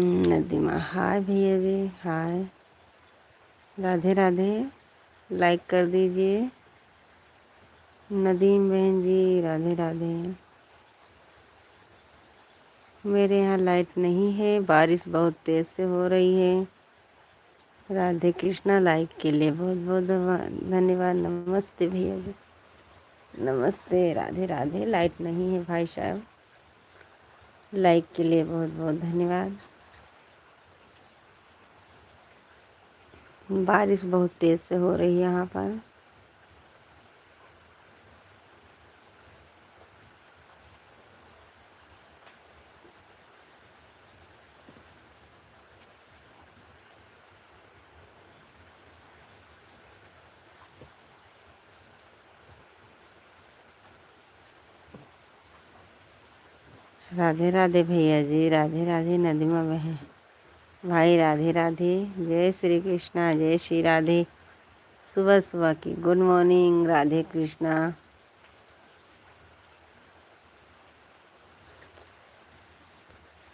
नदीमा, हाय भैया जी, हाय। राधे राधे। लाइक कर दीजिए। नदीम बहन जी, राधे राधे। मेरे यहाँ लाइट नहीं है, बारिश बहुत तेज़ से हो रही है। राधे कृष्णा। लाइक के लिए बहुत बहुत धन्यवाद। नमस्ते भैया जी, नमस्ते। राधे राधे। लाइट नहीं है भाई साहब, लाइक के लिए बहुत बहुत धन्यवाद। बारिश बहुत तेज़ से हो रही है यहाँ पर। राधे राधे भैया जी, राधे राधे। नदीमा बहन भाई, राधे राधे। जय श्री कृष्णा, जय श्री राधे। सुबह सुबह की गुड मॉर्निंग। राधे कृष्णा।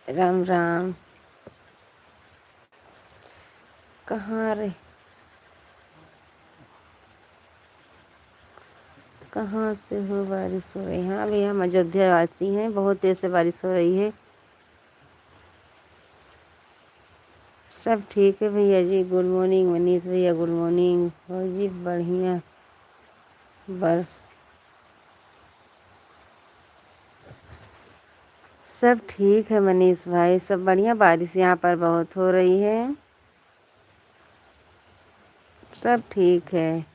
राम राम। कहाँ रे, कहाँ से हो बारिश हो रही है? हाँ भैया, हम अयोध्या वासी हैं। बहुत तेज से बारिश हो रही है। सब ठीक है भैया जी। गुड मॉर्निंग मनीष भैया, गुड मॉर्निंग। हो जी, बढ़िया। बस सब ठीक है मनीष भाई, सब बढ़िया। बारिश यहाँ पर बहुत हो रही है। सब ठीक है।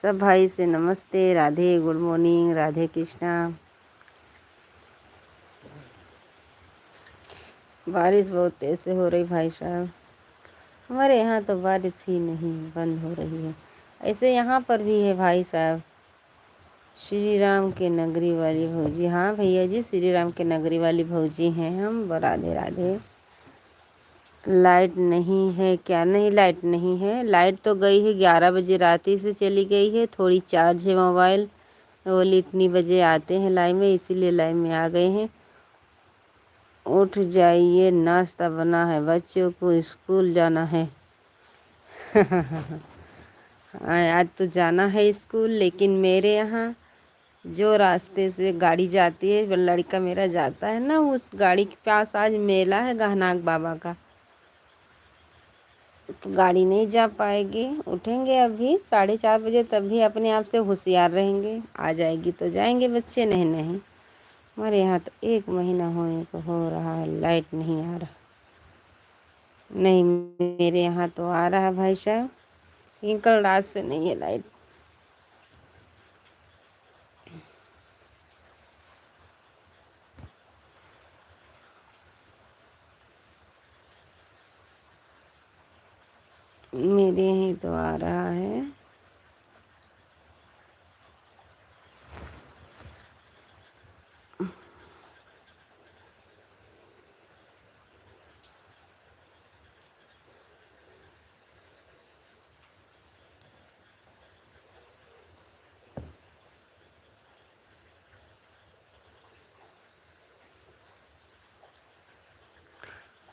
सब भाई से नमस्ते, राधे, गुड मॉर्निंग, राधे कृष्णा। बारिश बहुत तेज से हो रही भाई साहब। हमारे यहाँ तो बारिश ही नहीं बंद हो रही है। ऐसे यहाँ पर भी है भाई साहब। श्री राम के नगरी वाली भौजी। हाँ भैया जी, श्री राम के नगरी वाली भौजी हैं हम। राधे राधे। लाइट नहीं है क्या? नहीं, लाइट नहीं है। लाइट तो गई है, 11 बजे रात ही से चली गई है। थोड़ी चार्ज है मोबाइल। बोली इतनी बजे आते हैं लाइन में, इसीलिए लाइन में आ गए हैं। उठ जाइए, नाश्ता बना है, बच्चों को स्कूल जाना है। आज तो जाना है स्कूल, लेकिन मेरे यहाँ जो रास्ते से गाड़ी जाती है, वो लड़का मेरा जाता है ना, उस गाड़ी के पास आज मेला है गहनाक बाबा का, तो गाड़ी नहीं जा पाएगी। उठेंगे अभी 4:30 बजे, तब भी अपने आप से होशियार रहेंगे। आ जाएगी तो जाएंगे बच्चे, नहीं नहीं। हमारे यहाँ तो 1 महीना होने को हो रहा है, लाइट नहीं आ रहा। नहीं, मेरे यहाँ तो आ रहा है भाई साहब, लेकिन कल रात से नहीं है लाइट। मेरे यहीं तो आ रहा है।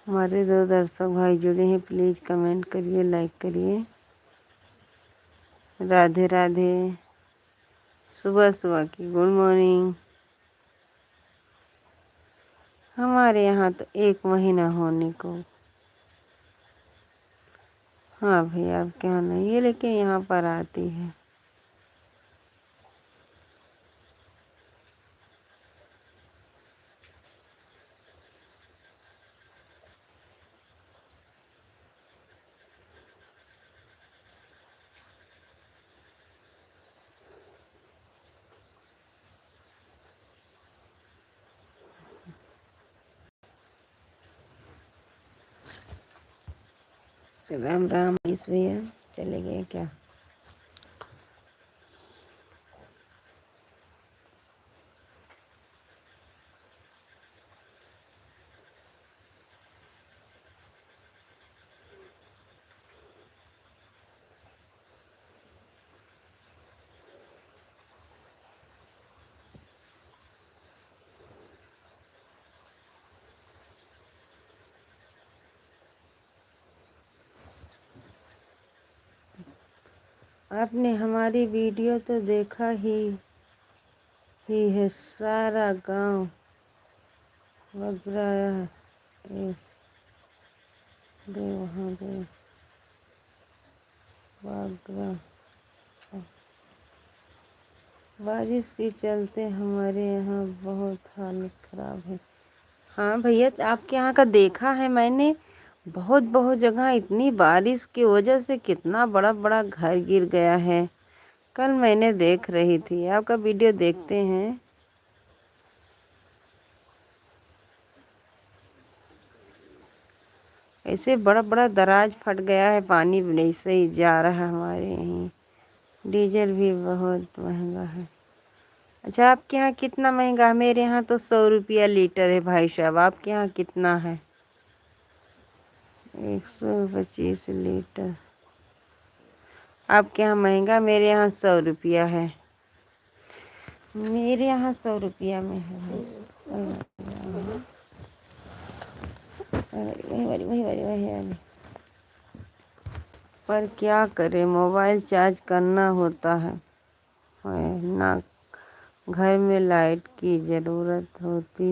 हमारे 2 दर्शक भाई जुड़े हैं, प्लीज़ कमेंट करिए, लाइक करिए। राधे राधे। सुबह सुबह की गुड मॉर्निंग। हमारे यहाँ तो 1 महीना होने को। हाँ भैया, अब क्या नहीं है, लेकिन यहाँ पर आती है। राम राम इस भैया, चले गए क्या? आपने हमारी वीडियो तो देखा ही है, सारा गांव वगैरह है। दे वहाँ दे वगैरह। बारिश के चलते हमारे यहाँ बहुत हालत ख़राब है। हाँ भैया, आपके यहाँ का देखा है मैंने, बहुत बहुत जगह इतनी बारिश की वजह से कितना बड़ा बड़ा घर गिर गया है। कल मैंने देख रही थी, आपका वीडियो देखते हैं। ऐसे बड़ा बड़ा दराज फट गया है, पानी भी नहीं सही जा रहा है हमारे यहीं। डीजल भी बहुत महंगा है। अच्छा, आपके यहाँ कितना महंगा है? मेरे यहाँ तो 100 रुपया लीटर है भाई साहब। आपके यहाँ कितना है? 125 लीटर। आपके यहाँ महंगा, मेरे यहाँ 100 रुपया है। मेरे यहाँ 100 रुपया में है भाई। वही पर क्या करें, मोबाइल चार्ज करना होता है ना, घर में लाइट की ज़रूरत होती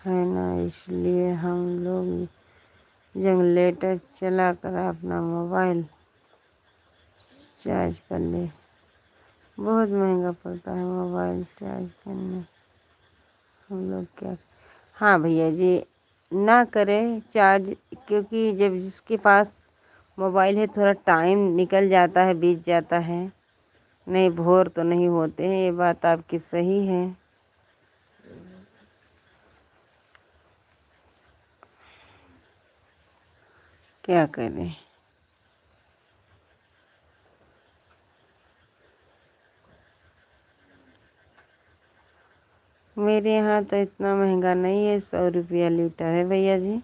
है ना, इसलिए हम लोग जनरेटर चला कर अपना मोबाइल चार्ज कर ले। बहुत महंगा पड़ता है मोबाइल चार्ज करने। हम लोग क्या, हाँ भैया जी, ना करें चार्ज, क्योंकि जब जिसके पास मोबाइल है थोड़ा टाइम निकल जाता है, बीत जाता है, नहीं भोर तो नहीं होते हैं। ये बात आपकी सही है। क्या करें। मेरे यहाँ तो इतना महंगा नहीं है, 100 रुपया लीटर है भैया जी।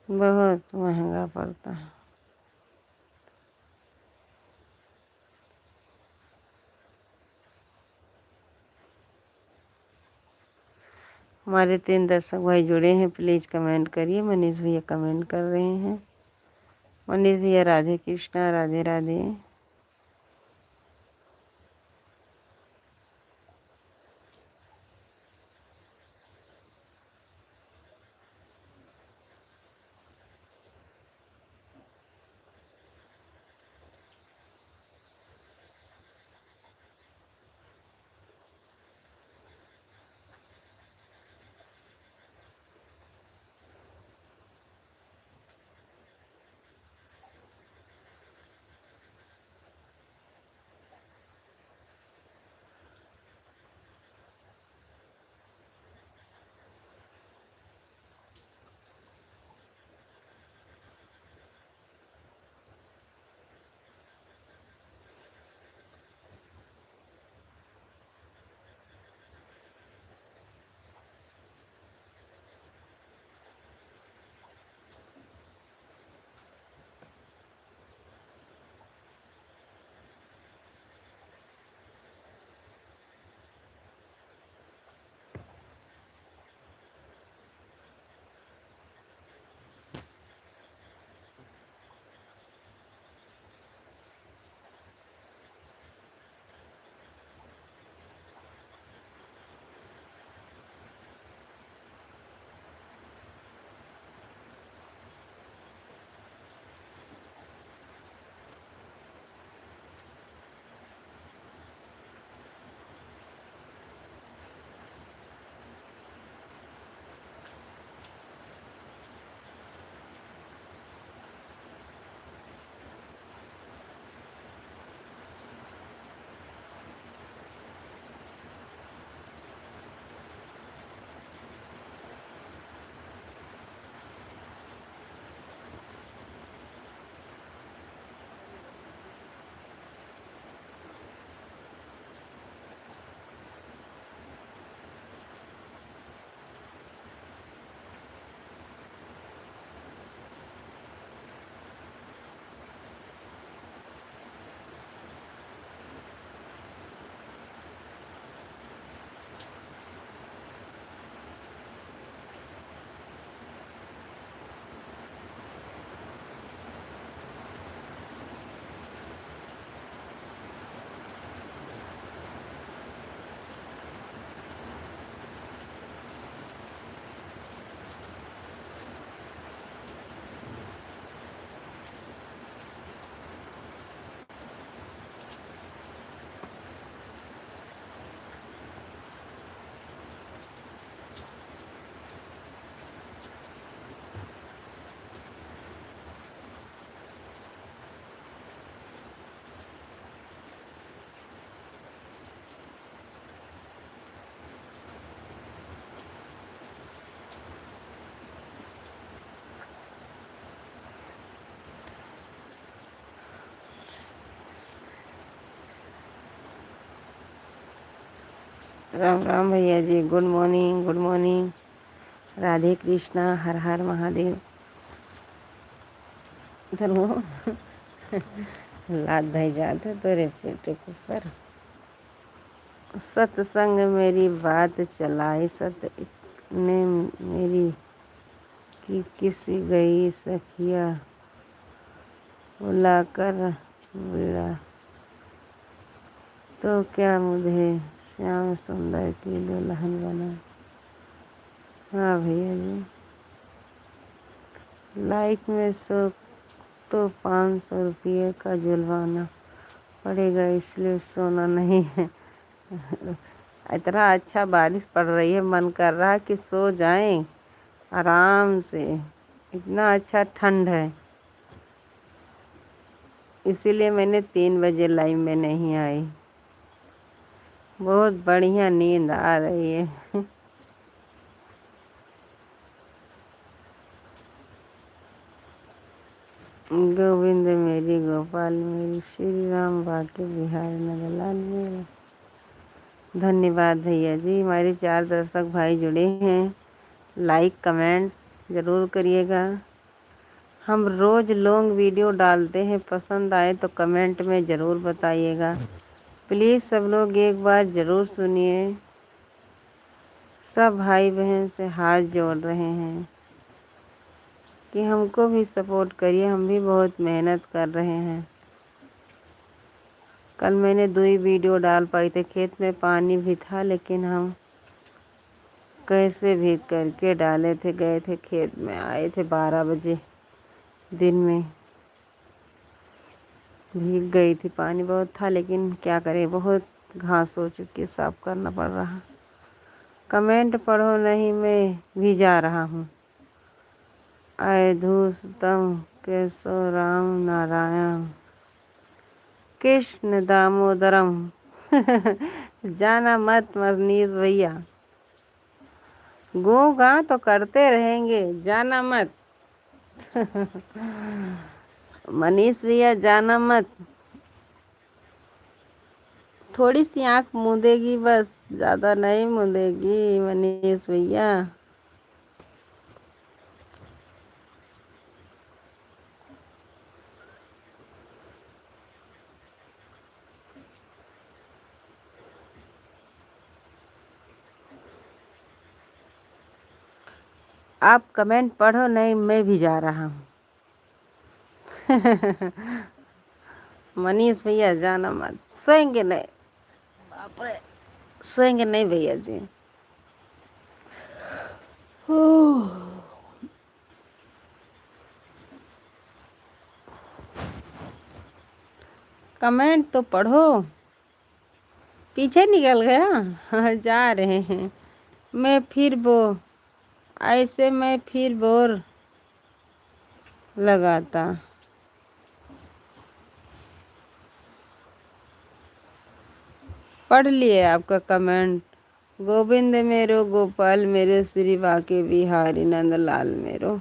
बहुत महंगा पड़ता है। हमारे 3 दर्शक भाई जुड़े हैं, प्लीज़ कमेंट करिए। मनीष भैया कमेंट कर रहे हैं। मनीष भैया राधे कृष्णा, राधे राधे। राम राम भैया ji, good morning, good morning. Radhe Krishna, हर हर महादेव। इधर हो। लाद भाई जाते तोरे पेटे के ऊपर। सत्संग मेरी बात चलाई, सत ने मेरी की किसी गई सखिया बुलाकर बिड़ा, तो क्या मुझे श्याम सुंदर की दुल्हन बना। हाँ भैया जी, लाइक में सो तो 500 रुपये का जुलवाना पड़ेगा, इसलिए सोना नहीं है। इतना अच्छा बारिश पड़ रही है, मन कर रहा है कि सो जाएं आराम से। इतना अच्छा ठंड है, इसीलिए मैंने 3 बजे लाइव में नहीं आई। बहुत बढ़िया नींद आ रही है। गोविंद मेरी, गोपाल मेरी, श्री राम बाके बिहारी नंदलाल मेरा। धन्यवाद भैया जी। हमारे 4 दर्शक भाई जुड़े हैं, लाइक कमेंट ज़रूर करिएगा। हम रोज़ लॉन्ग वीडियो डालते हैं, पसंद आए तो कमेंट में ज़रूर बताइएगा। प्लीज़ सब लोग एक बार ज़रूर सुनिए। सब भाई बहन से हाथ जोड़ रहे हैं कि हमको भी सपोर्ट करिए, हम भी बहुत मेहनत कर रहे हैं। कल मैंने 2 ही वीडियो डाल पाई थी, खेत में पानी भी था, लेकिन हम कैसे भी करके डाले थे। गए थे खेत में, आए थे 12 बजे दिन में। भीग गई थी, पानी बहुत था, लेकिन क्या करें, बहुत घास हो चुकी है, साफ करना पड़ रहा। कमेंट पढ़ो नहीं, मैं भी जा रहा हूँ। अधुस्तम केशव राम नारायण कृष्ण दामोदरम। जाना मत मनीष भैया, गो गा तो करते रहेंगे, जाना मत। मनीष भैया जाना मत। थोड़ी सी आँख मूंदेगी बस, ज़्यादा नहीं मूंदेगी मनीष भैया। आप कमेंट पढ़ो नहीं, मैं भी जा रहा हूँ। मनीष भैया जाना मत, सोएंगे नहीं। बाप रे, सोएंगे नहीं भैया जी। कमेंट तो पढ़ो। पीछे निकल गया। हाँ, जा रहे हैं। मैं फिर ऐसे मैं फिर बोर लगाता। पढ़ लिए आपका कमेंट। गोविंद मेरो, गोपाल मेरो, श्री बाके बिहारी नंदलाल मेरो।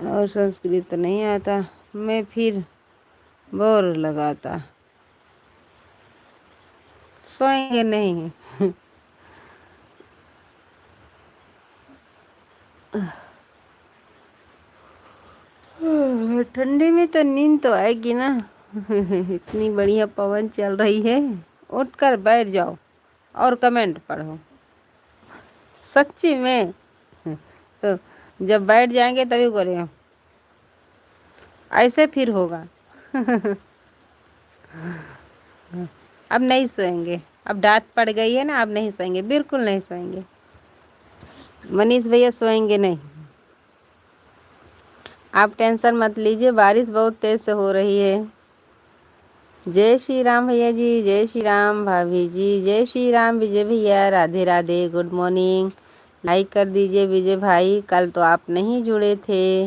और संस्कृत नहीं आता, मैं फिर बोर लगाता। सोएंगे नहीं। ठंडी में तो नींद तो आएगी ना। इतनी बढ़िया पवन चल रही है। उठकर बैठ जाओ और कमेंट पढ़ो। सच्ची में। तो जब बैठ जाएंगे तभी करेंगे, ऐसे फिर होगा। अब नहीं सोएंगे, अब डांट पड़ गई है ना, अब नहीं सोएंगे, बिल्कुल नहीं सोएंगे। मनीष भैया सोएंगे नहीं, आप टेंशन मत लीजिए। बारिश बहुत तेज से हो रही है। जय श्री राम भैया जी, जय श्री राम भाभी जी, जय श्री राम विजय भैया, Radhe Radhe, good morning. Like कर दीजिए विजय भाई, कल तो आप नहीं जुड़े थे।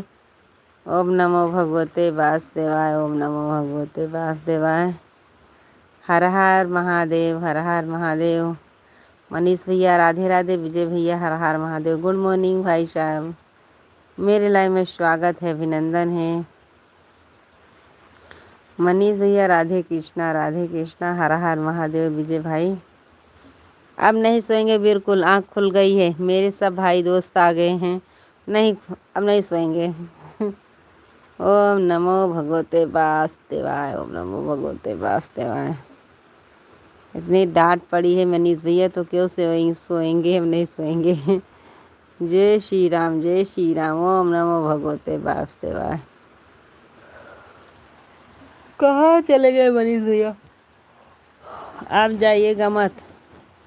ओम नमो भगवते वासुदेवाय, ओम नमो भगवते वासुदेवाय। हर हर महादेव, हर हर महादेव। मनीष भैया राधे राधे, विजय भैया हर हर महादेव, गुड मॉर्निंग भाई साहब। मेरे लाइव में स्वागत है, अभिनंदन है। मनीष भैया राधे कृष्णा, हर हर महादेव। विजय भाई अब नहीं सोएंगे, बिल्कुल आँख खुल गई है, मेरे सब भाई दोस्त आ गए हैं। नहीं, अब नहीं सोएंगे। ओम नमो भगवते वासुदेवाय, ओम नमो भगवते वासुदेवाय। इतनी डांट पड़ी है मनीष भैया, तो क्यों सोएंगे, हम नहीं सोएंगे। जय श्री राम, जय श्री राम, ओम नमो भगवते वासुदेवाय। कहाँ चले गए मनीष भैया? आप जाइएगा मत।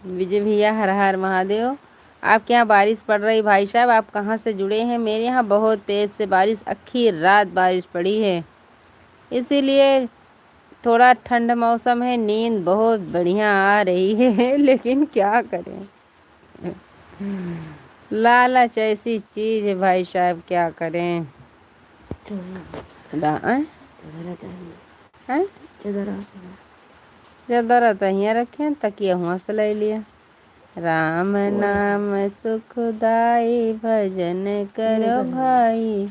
विजय भैया हर हर महादेव। आपके यहाँ बारिश पड़ रही भाई साहब, आप कहाँ से जुड़े हैं? मेरे यहाँ बहुत तेज़ से बारिश, आखिर रात बारिश पड़ी है, इसीलिए थोड़ा ठंड मौसम है, नींद बहुत बढ़िया आ रही है। लेकिन क्या करें, लालच ऐसी चीज़ है भाई साहब, क्या करें। चादर तो यहाँ रखे, तकिया हुआ से ले लिया। राम नाम सुखदाई, भजन करो भाई,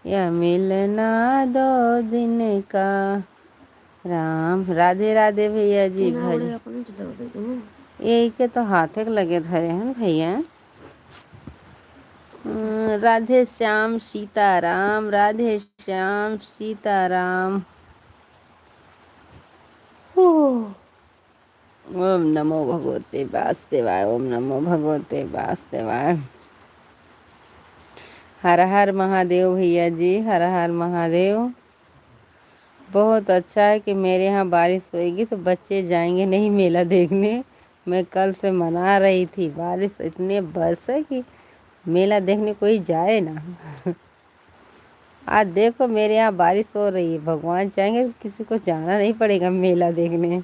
यह मिलना 2 दिन का। राम राधे राधे भैया जी। भजन यही के तो हाथे लगे धरे हैं भैया। राधे श्याम सीताराम, राधे श्याम सीताराम। ओम नमो भगवते वासुदेवाय, ओम नमो भगवते वासुदेवाय। हर हर महादेव भैया जी, हर हर महादेव। बहुत अच्छा है कि मेरे यहाँ बारिश होएगी तो बच्चे जाएंगे नहीं मेला देखने। मैं कल से मना रही थी, बारिश इतने बरसे कि मेला देखने कोई जाए ना। आज देखो मेरे यहाँ बारिश हो रही है, भगवान चाहेंगे किसी को जाना नहीं पड़ेगा मेला देखने।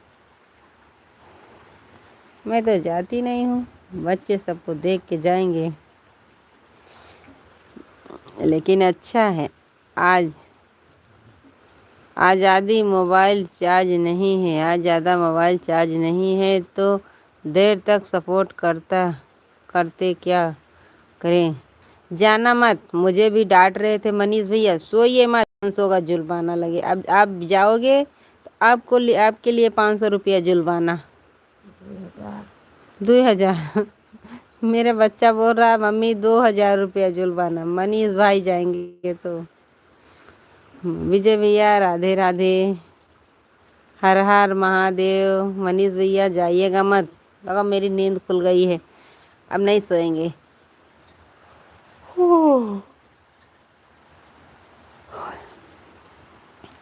मैं तो जाती नहीं हूँ, बच्चे सबको देख के जाएंगे। लेकिन अच्छा है, आज आज़ादी मोबाइल चार्ज नहीं है, आज ज़्यादा मोबाइल चार्ज नहीं है तो देर तक सपोर्ट करते क्या करें। जाना मत, मुझे भी डांट रहे थे मनीष भैया, सोइए मत, 500 का जुर्माना लगे। अब आप जाओगे तो आपके लिए 500 रुपया जुर्माना। 2000। मेरा बच्चा बोल रहा है मम्मी 2000 रुपया जुर्माना, मनीष भाई जाएंगे तो। विजय भैया राधे राधे, हर हर महादेव। मनीष भैया जाइएगा मत, लगा मेरी नींद खुल गई है, अब नहीं सोएंगे।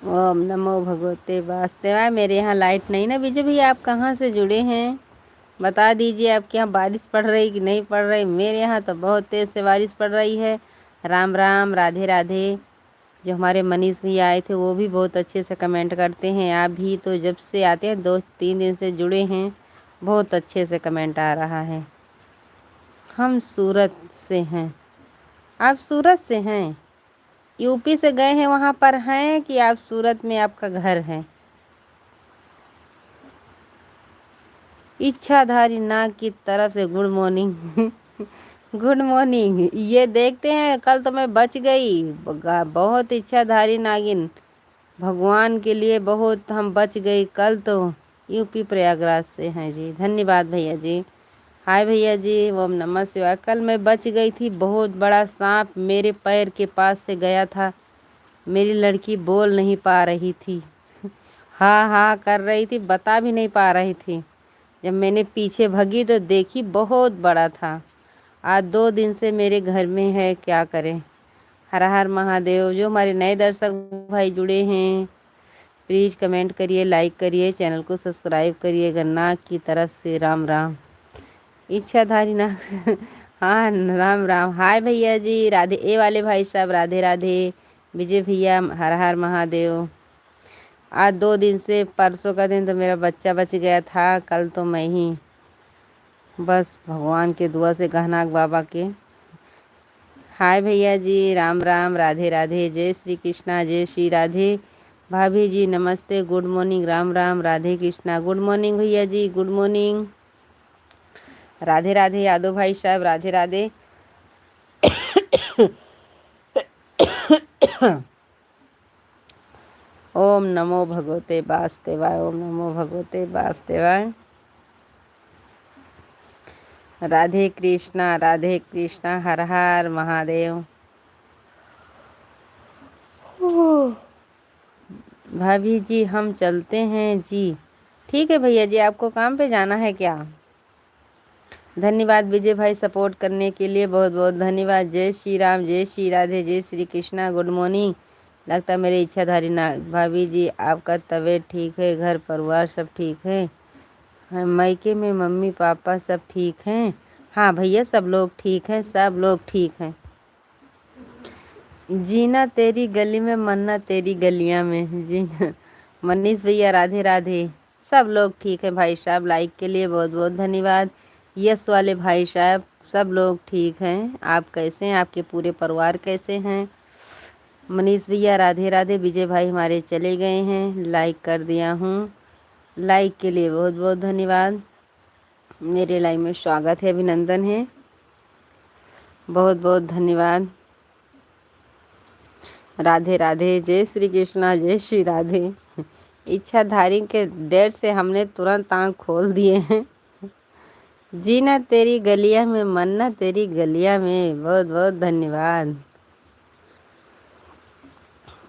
ओम नमो भगवते वासुदेवाय। मेरे यहाँ लाइट नहीं ना विजय भैया, आप कहाँ से जुड़े हैं बता दीजिए, आपके यहाँ बारिश पड़ रही कि नहीं पड़ रही? मेरे यहाँ तो बहुत तेज़ से बारिश पड़ रही है। राम राम, राधे राधे। जो हमारे मनीष भैया आए थे वो भी बहुत अच्छे से कमेंट करते हैं। आप भी तो जब से आते हैं 2-3 दिन से जुड़े हैं, बहुत अच्छे से कमेंट आ रहा है। हम सूरत से हैं। आप सूरत से हैं? यूपी से गए हैं वहाँ पर हैं कि आप सूरत में आपका घर है? इच्छाधारी नाग की तरफ से गुड मॉर्निंग। Good morning. ये देखते हैं, कल तो मैं बच गई, बहुत इच्छाधारी नागिन, भगवान के लिए बहुत हम बच गई कल तो। यूपी प्रयागराज से हैं जी, धन्यवाद भैया जी। हाय भैया जी, ओम नमः शिवाय। कल मैं बच गई थी, बहुत बड़ा सांप मेरे पैर के पास से गया था, मेरी लड़की बोल नहीं पा रही थी, हाँ हाँ कर रही थी, बता भी नहीं पा रही थी। जब मैंने पीछे भगी तो देखी बहुत बड़ा था। आज 2 दिन से मेरे घर में है, क्या करें। हर हर महादेव। जो हमारे नए दर्शक भाई जुड़े हैं प्लीज़ कमेंट करिए, लाइक करिए, चैनल को सब्सक्राइब करिएगा। नाग की तरफ से राम राम। इच्छाधारी नाग। हाँ राम राम। हाय भैया जी, राधे ए वाले भाई साहब राधे राधे। विजय भैया हर हर महादेव। आज 2 दिन से, परसों का दिन तो मेरा बच्चा बच गया था, कल तो मैं ही, बस भगवान के दुआ से, गहनाग बाबा के। हाय भैया जी, राम राम, राधे राधे, जय श्री कृष्णा, जय श्री राधे। भाभी जी नमस्ते, good morning, Ram Ram, Radhe Krishna. Good morning भैया जी, गुड मॉर्निंग, राधे राधे। यादव भाई साहब राधे राधे। ओम नमो भगवते वासुदेवाय, ओम नमो भगवते वासुदेवाय। राधे कृष्णा, हर हर महादेव। भाभी जी हम चलते हैं जी। ठीक है भैया जी, आपको काम पे जाना है क्या? धन्यवाद विजय भाई सपोर्ट करने के लिए, बहुत बहुत धन्यवाद। जय श्री राम, जय श्री राधे, जय श्री कृष्णा, गुड मॉर्निंग। लगता मेरी इच्छाधारी ना भाभी जी आपका तबीयत ठीक है, घर परिवार सब ठीक है? मायके में मम्मी पापा सब ठीक हैं? हाँ भैया सब लोग ठीक हैं, सब लोग ठीक हैं। जीना तेरी गली में, मरना तेरी गलियां में। जीना मनीष भैया राधे राधे। सब लोग ठीक है भाई साहब, लाइक के लिए बहुत बहुत धन्यवाद। यस वाले भाई साहब सब लोग ठीक हैं। आप कैसे हैं, आपके पूरे परिवार कैसे हैं? मनीष भैया राधे राधे। विजय भाई हमारे चले गए हैं, लाइक कर दिया हूँ। लाइक के लिए बहुत बहुत धन्यवाद। मेरे लाइव में स्वागत है, अभिनंदन है, बहुत बहुत धन्यवाद। राधे राधे, जय श्री कृष्णा, जय श्री राधे। इच्छाधारी के देर से हमने तुरंत आँख खोल दिए हैं। जीना तेरी गलिया में, मरना तेरी गलिया में, बहुत बहुत धन्यवाद।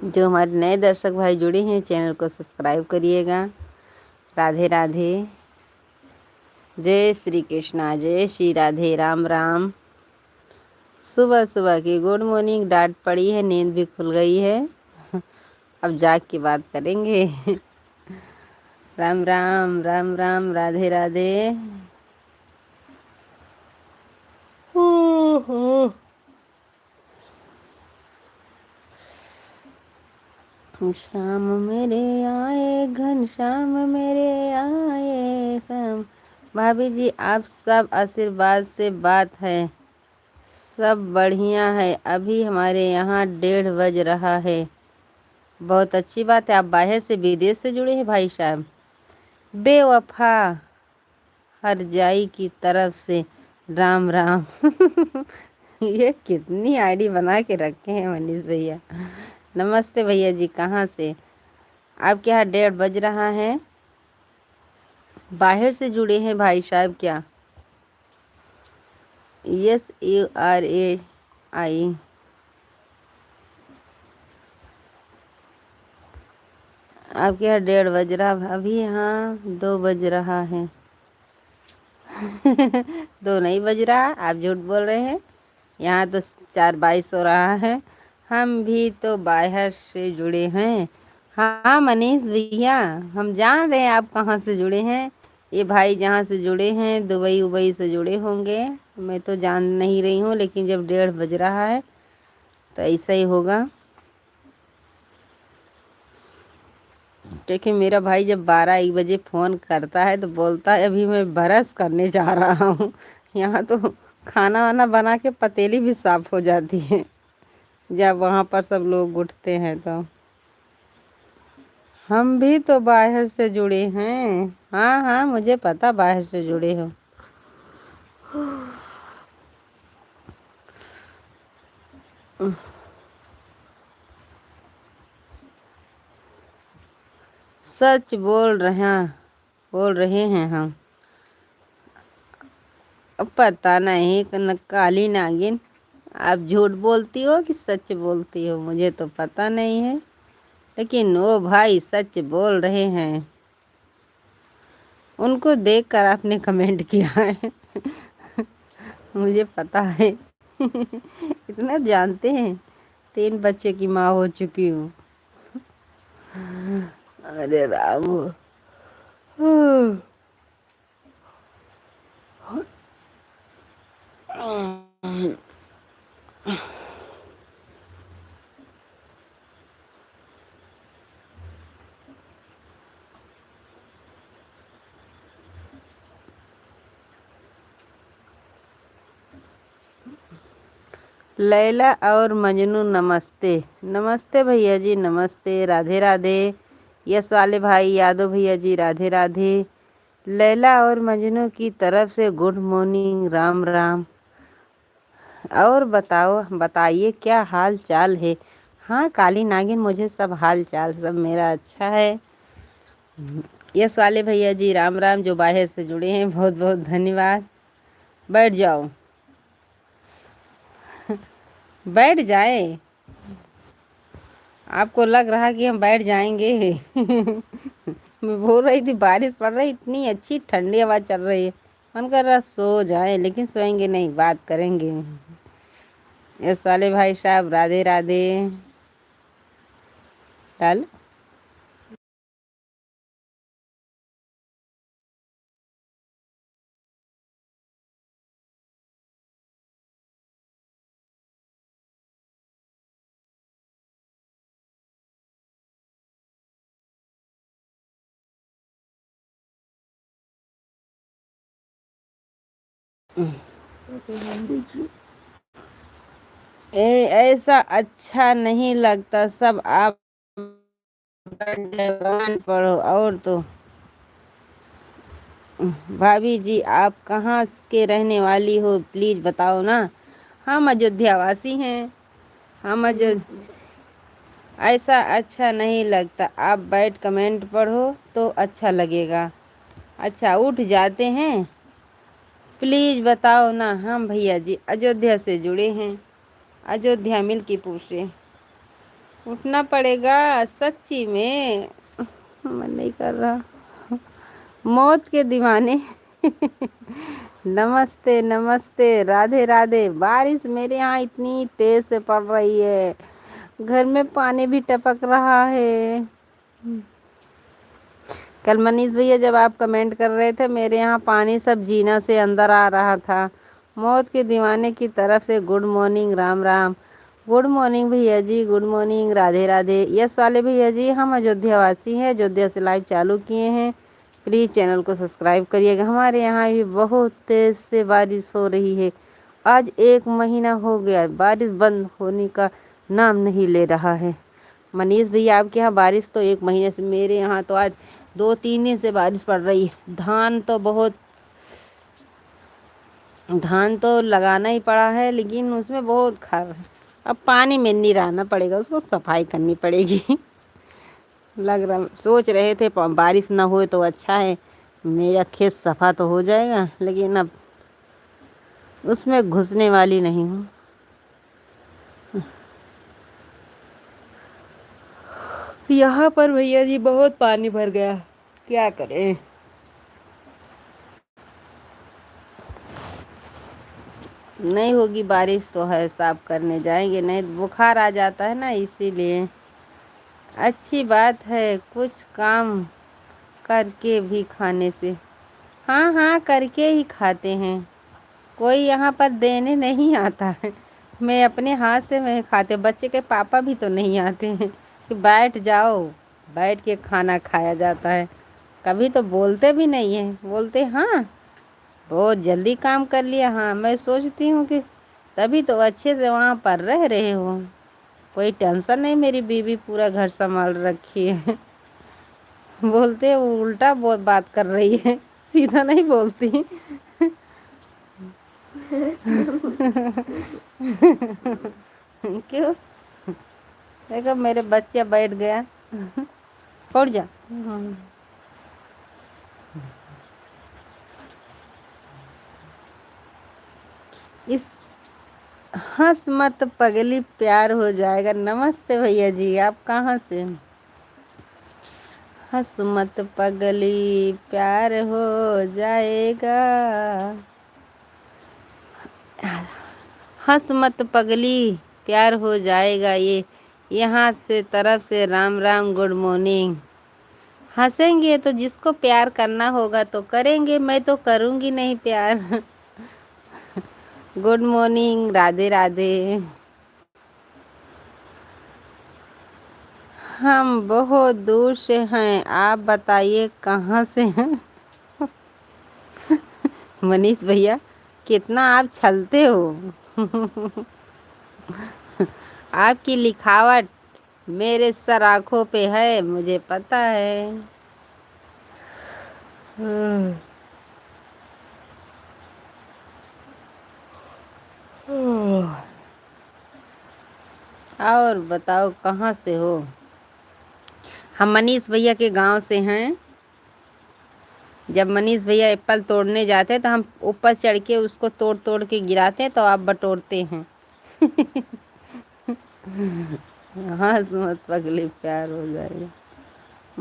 जो हमारे नए दर्शक भाई जुड़े हैं चैनल को सब्सक्राइब करिएगा। राधे राधे, जय श्री कृष्णा, जय श्री राधे, राम राम। सुबह सुबह की गुड मॉर्निंग, डांट पड़ी है, नींद भी खुल गई है। अब जाग के बात करेंगे। राम राम, राम राम, राधे राधे। शाम मेरे आए, घन श्याम मेरे आए शाम। भाभी जी आप सब आशीर्वाद से बात है, सब बढ़िया है। अभी हमारे यहाँ 1:30 बज रहा है। बहुत अच्छी बात है, आप बाहर से विदेश से जुड़े हैं भाई साहब। बेवफा हरजाई की तरफ से राम राम। ये कितनी आईडी बना के रखे हैं मनीष भैया। नमस्ते भैया जी, कहाँ से? आपके यहाँ 1:30 बज रहा है, बाहर से जुड़े हैं भाई साहब क्या? SURAI। आपके यहाँ 1:30 बज रहा, अभी यहाँ 2 बज रहा है। 2 नहीं बज रहा, आप झूठ बोल रहे हैं। यहाँ तो 4:22 हो रहा है। हम भी तो बाहर से जुड़े हैं। हाँ मनीष भैया, हम जान रहे हैं आप कहाँ से जुड़े हैं। ये भाई जहाँ से जुड़े हैं दुबई उबई से जुड़े होंगे, मैं तो जान नहीं रही हूँ, लेकिन जब 1:30 बज रहा है तो ऐसा ही होगा। देखिए मेरा भाई जब 12-1 बजे फ़ोन करता है तो बोलता है अभी मैं ब्रश करने जा रहा हूँ। यहाँ तो खाना वाना बना के पतीली भी साफ़ हो जाती है जब वहाँ पर सब लोग उठते हैं तो। हम भी तो बाहर से जुड़े हैं। हाँ हाँ मुझे पता बाहर से जुड़े हो। सच बोल रहे हैं हम। अब पता नहीं काली नागिन, आप झूठ बोलती हो कि सच बोलती हो मुझे तो पता नहीं है, लेकिन वो भाई सच बोल रहे हैं। उनको देखकर आपने कमेंट किया है। मुझे पता है। इतना जानते हैं, 3 बच्चे की माँ हो चुकी हूँ। अरे राम। लैला और मजनू नमस्ते। नमस्ते भैया जी, नमस्ते, राधे राधे। यस वाले भाई यादव भैया जी राधे राधे। लैला और मजनू की तरफ से गुड मॉर्निंग, राम राम। और बताइए क्या हाल चाल है? हाँ काली नागिन, मुझे सब हाल चाल सब मेरा अच्छा है। यस वाले भैया जी राम राम, जो बाहर से जुड़े हैं बहुत बहुत धन्यवाद। बैठ जाओ, बैठ जाए। आपको लग रहा कि हम बैठ जाएंगे? मैं बोल रही थी बारिश पड़ रही, इतनी अच्छी ठंडी हवा चल रही है, मन कर रहा सो जाए, लेकिन सोएंगे नहीं, बात करेंगे। यस वाले भाई साहब, राधे राधे। डाल। ऐसा अच्छा नहीं लगता, सब आप जवान पढ़ो। और तो भाभी जी, आप कहाँ के रहने वाली हो, प्लीज बताओ ना। हम अयोध्या वासी हैं। हम ऐसा अच्छा नहीं लगता, आप बैठ कमेंट पढ़ो तो अच्छा लगेगा। अच्छा, उठ जाते हैं, प्लीज बताओ ना। हम भैया जी अयोध्या से जुड़े हैं, अयोध्या मिल के पूछे। उठना पड़ेगा सच्ची में, मन नहीं कर रहा। मौत के दीवाने। नमस्ते नमस्ते, राधे राधे। बारिश मेरे यहाँ इतनी तेज से पड़ रही है, घर में पानी भी टपक रहा है। कल मनीष भैया जब आप कमेंट कर रहे थे, मेरे यहाँ पानी सब जीना से अंदर आ रहा था। मौत के दीवाने की तरफ से good morning, Ram Ram. Good morning भैया ji, good morning, Radhe Radhe. Yes वाले भैया जी, हम अयोध्या वासी हैं, अयोध्या से लाइव चालू किए हैं, प्लीज़ चैनल को सब्सक्राइब करिएगा। हमारे यहाँ भी बहुत तेज़ से बारिश हो रही है। आज 1 महीना हो गया, बारिश बंद होने का नाम नहीं ले रहा है। मनीष भैया, आपके यहाँ बारिश तो 1 महीने से, मेरे यहाँ तो आज 2-3 दिन से बारिश पड़ रही है। धान तो लगाना ही पड़ा है, लेकिन उसमें बहुत खार, अब पानी में नहीं रहना पड़ेगा, उसको सफाई करनी पड़ेगी। लग रहा, सोच रहे थे बारिश ना हो तो अच्छा है, मेरा खेत सफा तो हो जाएगा, लेकिन अब उसमें घुसने वाली नहीं हूँ। यहाँ पर भैया जी बहुत पानी भर गया, क्या करें। नहीं होगी बारिश तो है, साफ करने जाएंगे, नहीं बुखार आ जाता है ना, इसीलिए। अच्छी बात है, कुछ काम करके भी खाने से। हाँ हाँ, करके ही खाते हैं, कोई यहाँ पर देने नहीं आता है। मैं अपने हाथ से मैं खाते, बच्चे के पापा भी तो नहीं आते हैं कि बैठ जाओ, बैठ के खाना खाया जाता है। कभी तो बोलते भी नहीं है, बोलते हाँ बहुत जल्दी काम कर लिया। हाँ, मैं सोचती हूँ कि तभी तो अच्छे से वहाँ पर रह रहे हो, कोई टेंशन नहीं, मेरी बीवी पूरा घर संभाल रखी है। बोलते वो उल्टा बहुत बात कर रही है, सीधा नहीं बोलती। क्यों? देखो मेरे बच्चे बैठ गया। छोड़ जा। इस हंस मत पगली, प्यार हो जाएगा। नमस्ते भैया जी, आप कहाँ से? हंस मत पगली, प्यार हो जाएगा। हंस मत पगली, प्यार हो जाएगा। ये यहाँ से तरफ से राम राम, गुड मॉर्निंग। हंसेंगे तो जिसको प्यार करना होगा तो करेंगे, मैं तो करूँगी नहीं प्यार। Good morning, Radhe Radhe. हम बहुत दूर से हैं, आप बताइए कहाँ से हैं? मनीष भैया, कितना आप छलते हो। आपकी लिखावट मेरे सर आँखों पे है, मुझे पता है। और बताओ कहाँ से हो? हम मनीष भैया के गांव से हैं। जब मनीष भैया एप्पल तोड़ने जाते हैं तो हम ऊपर चढ़ के उसको तोड़ तोड़ के गिराते हैं, तो आप बटोरते हैं। हाँ सुमत पगली, प्यार हो जाएगा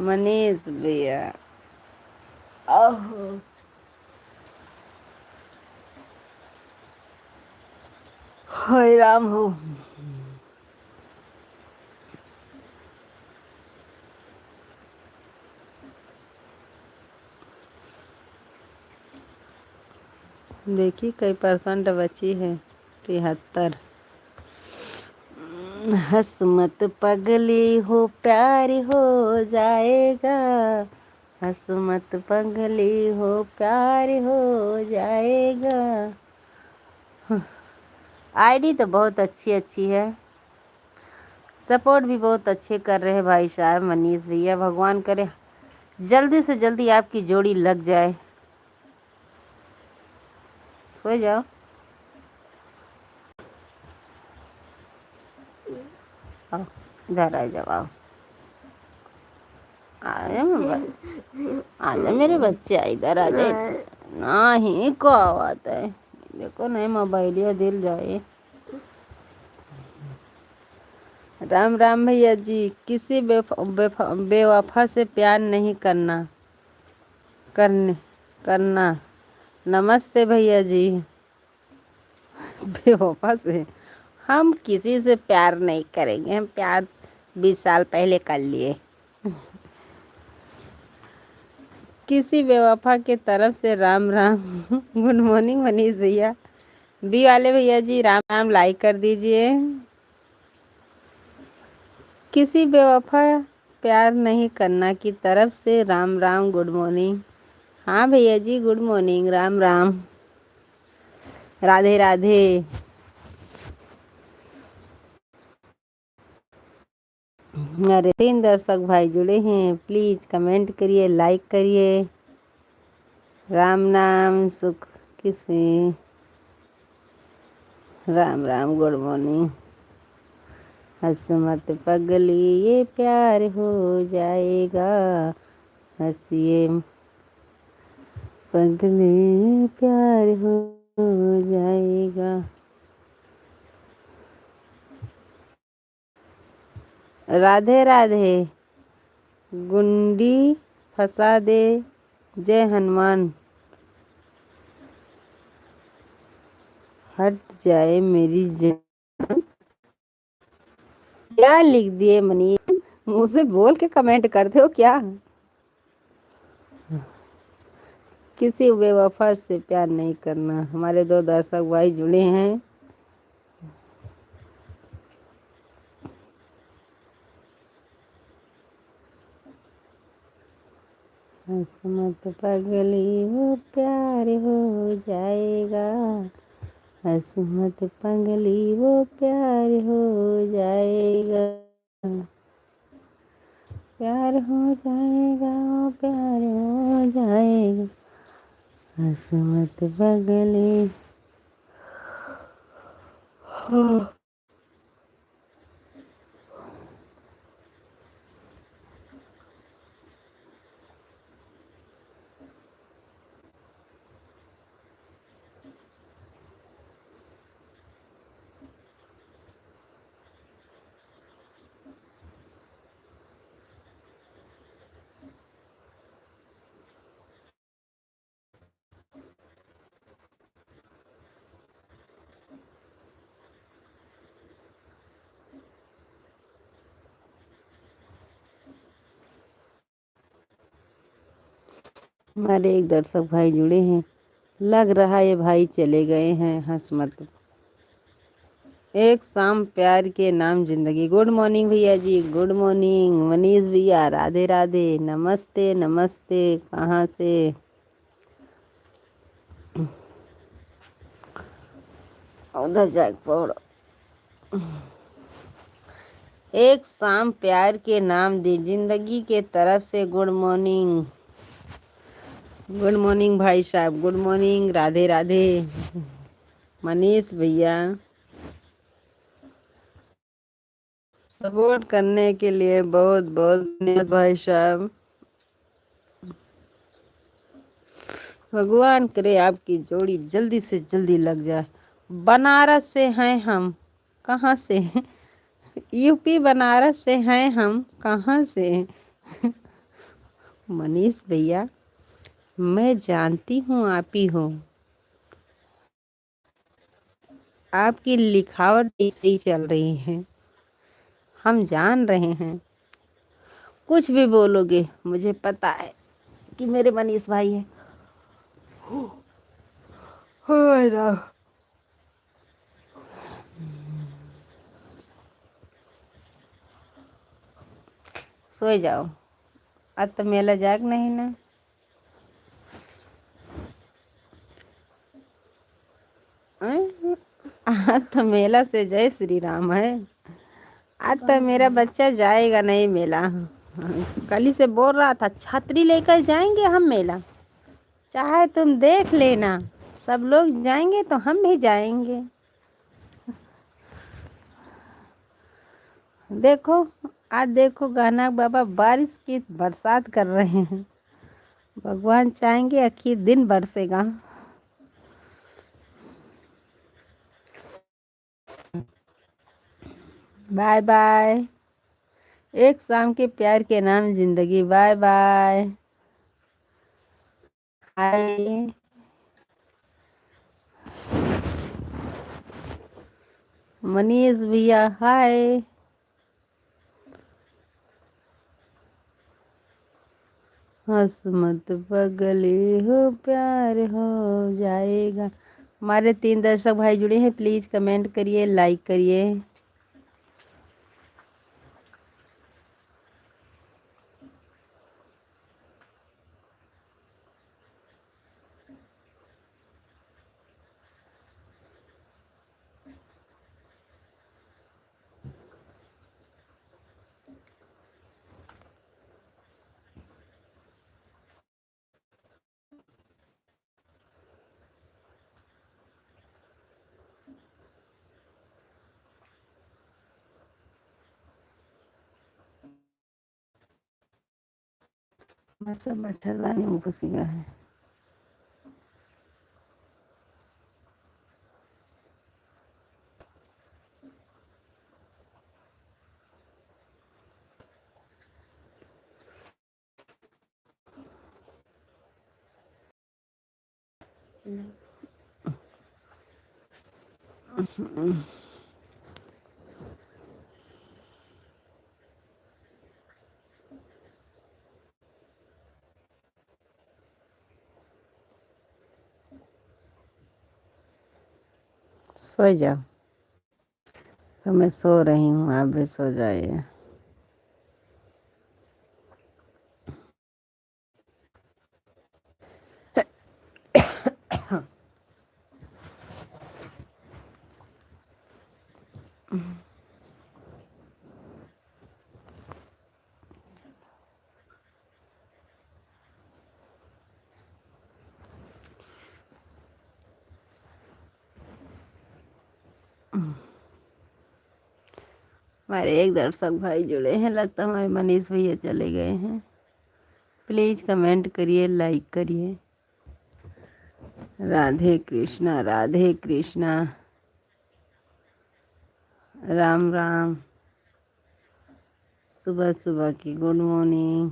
मनीष भैया। ओहो, हाय राम हो। देखिए कई परसेंट बची है, 73। हंस मत पगली हो, प्यार हो जाएगा। हंस मत पगली हो, प्यार हो जाएगा। आईडी तो बहुत अच्छी अच्छी है, सपोर्ट भी बहुत अच्छे कर रहे हैं भाई साहब मनीष भैया। भगवान करे जल्दी से जल्दी आपकी जोड़ी लग जाए। सो जाओ। आओ इधर आ जाओ, आओ आजा मेरे बच्चे, इधर आ जाए। नहीं को आता है, देखो नहीं मोबाइल दिल जाए। राम राम भैया जी। किसी बेवफा से प्यार नहीं करना। नमस्ते भैया जी। बेवफा से हम किसी से प्यार नहीं करेंगे, हम प्यार 20 साल पहले कर लिए। किसी बेवफा के तरफ से राम राम। गुड मॉर्निंग मनीष भैया। बी वाले भैया जी राम राम, लाइक कर दीजिए। किसी बेवफा प्यार नहीं करना की तरफ से राम राम, गुड मॉर्निंग। हाँ भैया जी गुड मॉर्निंग, राम राम, राधे राधे। अरे 3 दर्शक भाई जुड़े हैं, प्लीज कमेंट करिए, लाइक करिए। राम नाम सुख किसी, राम राम, गुड मॉर्निंग। हंस मत पगली ये प्यार हो जाएगा। हंसिए पगली ये प्यार हो जाएगा। राधे राधे। गुंडी फंसा दे, जय हनुमान। हट जाए मेरी जान। क्या लिख दिए मनीष, मुंह से बोल के कमेंट करते हो क्या? किसी बेवफा से प्यार नहीं करना। हमारे 2 दर्शक भाई जुड़े हैं। हंस मत पगली वो प्यार हो जाएगा। हंस मत पगली वो प्यार हो जाएगा। प्यार हो जाएगा, वो प्यार हो जाएगा। हंस मत पगली। हाँ। हमारे एक दर्शक भाई जुड़े हैं, लग रहा है ये भाई चले गए हैं। हंस मत। एक शाम प्यार के नाम जिंदगी। गुड मॉर्निंग भैया जी, गुड मॉर्निंग मनीष भैया, राधे राधे, नमस्ते नमस्ते। कहाँ से? उधर जाके पढ़ो। एक शाम प्यार के नाम दी जिंदगी के तरफ से गुड मॉर्निंग। गुड मॉर्निंग भाई साहब, गुड मॉर्निंग, राधे राधे मनीष भैया। सपोर्ट करने के लिए बहुत बहुत धन्यवाद भाई साहब। भगवान करे आपकी जोड़ी जल्दी से जल्दी लग जाए। बनारस से हैं हम। कहाँ से? यूपी बनारस से हैं हम। कहाँ से? मनीष भैया, मैं जानती हूँ आप ही हो। आपकी लिखावट ऐसे ही चल रही है, हम जान रहे हैं। कुछ भी बोलोगे मुझे पता है कि मेरे मनीष भाई है। सो जाओ, आज तो मेला जाग नहीं ना। आज तो मेला से जय श्री राम है। आज तो मेरा बच्चा जाएगा नहीं मेला। कल ही से बोल रहा था छतरी लेकर जाएंगे हम मेला, चाहे तुम देख लेना। सब लोग जाएंगे तो हम भी जाएंगे। देखो, आज देखो गाना बाबा बारिश की बरसात कर रहे हैं। भगवान चाहेंगे आखिर दिन बरसेगा। Bye bye. एक शाम के प्यार के नाम जिंदगी। Bye bye. हाय मनीष भैया, हाय। हंस मत पगले हो, प्यार हो जाएगा। हमारे 3 दर्शक भाई जुड़े हैं, प्लीज कमेंट करिए, लाइक करिए। सब मच्छरदानी में घुस गया है। सो जाओ, तो मैं सो रही हूँ, आप भी सो जाइए। हमारे एक दर्शक भाई जुड़े हैं, लगता है हमारे मनीष भैया चले गए हैं। प्लीज कमेंट करिए, लाइक करिए। राधे कृष्णा, राधे कृष्णा, राम राम। सुबह सुबह की गुड मॉर्निंग।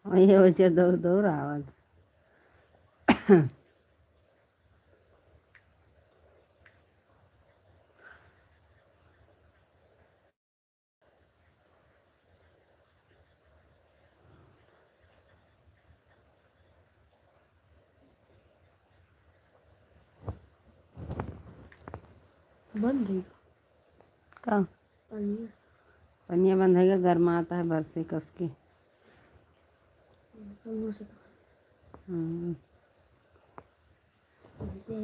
ये वजह दौड़ दौड़ आवाज। बंद है का पानी। पनिया बंद है, गर्मा आता है बरसे कस के। समझ से हम्म, तो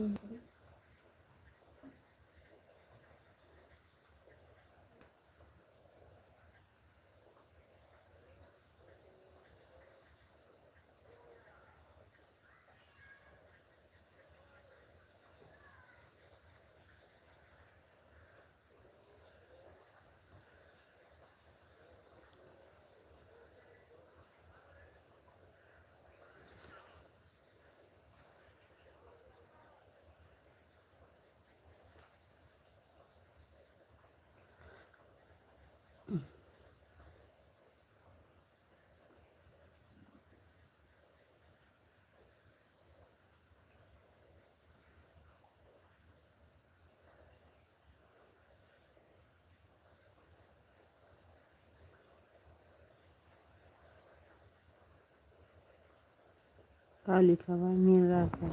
का लिखा हुआ है मीन रात है।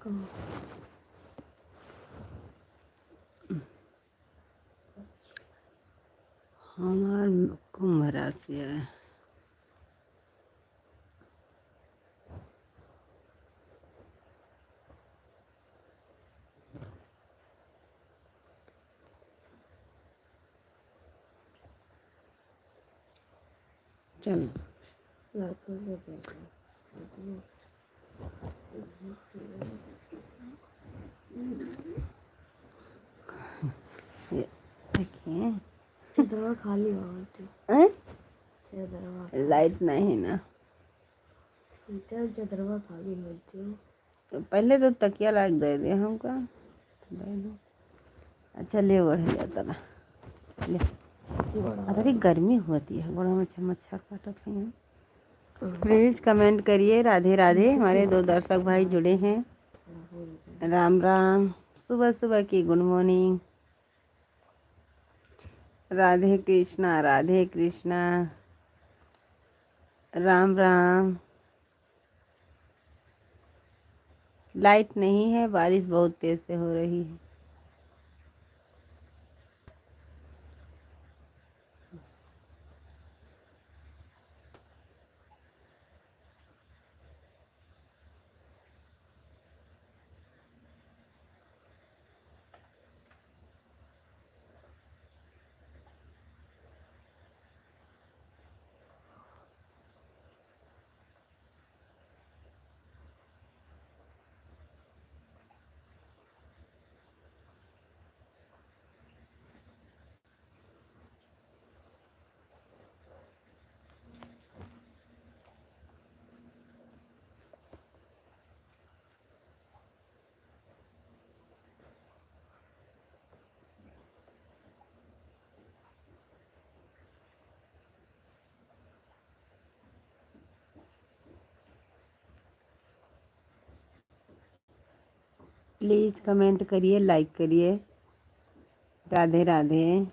कहाँ हमार कुंभ राशि है। चल लड़कों को कहते हैं। ये देखिए, चदरवा खाली हुआ थी। हैं? चदरवा लाइट नहीं है ना। चदरवा खाली हुई थी। तो पहले तो तकिया लाग दे दे हमको, दे दो। अच्छा ले बढ़ जाता ना ले। अरे गर्मी होती है, बड़ा मच्छर मच्छर काटत है। प्लीज कमेंट करिए। राधे राधे। हमारे 2 दर्शक भाई जुड़े हैं। राम राम। सुबह सुबह की good morning. Radhe Krishna Radhe Krishna. Ram Ram. Light नहीं है, बारिश बहुत तेज से हो रही है। प्लीज कमेंट करिए, लाइक करिए। राधे राधे।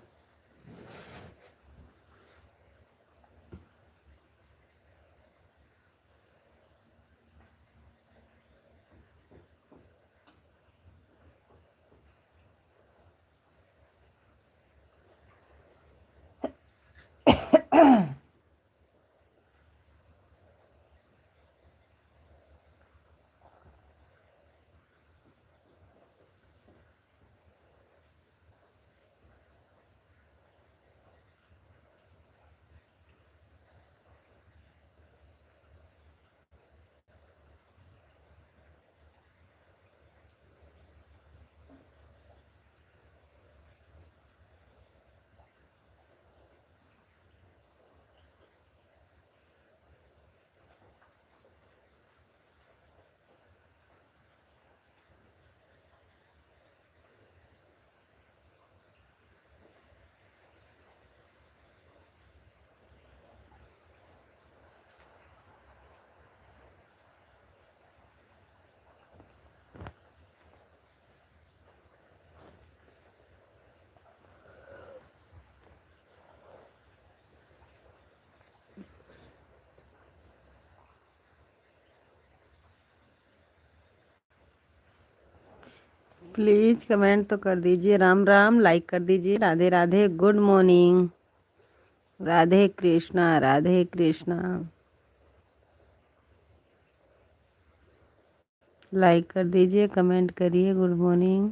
प्लीज कमेंट तो कर दीजिए। राम राम, लाइक कर दीजिए। Radhe Radhe, good morning. Radhe Krishna, Radhe Krishna. Like कर दीजिए, कमेंट करिए, गुड मॉर्निंग।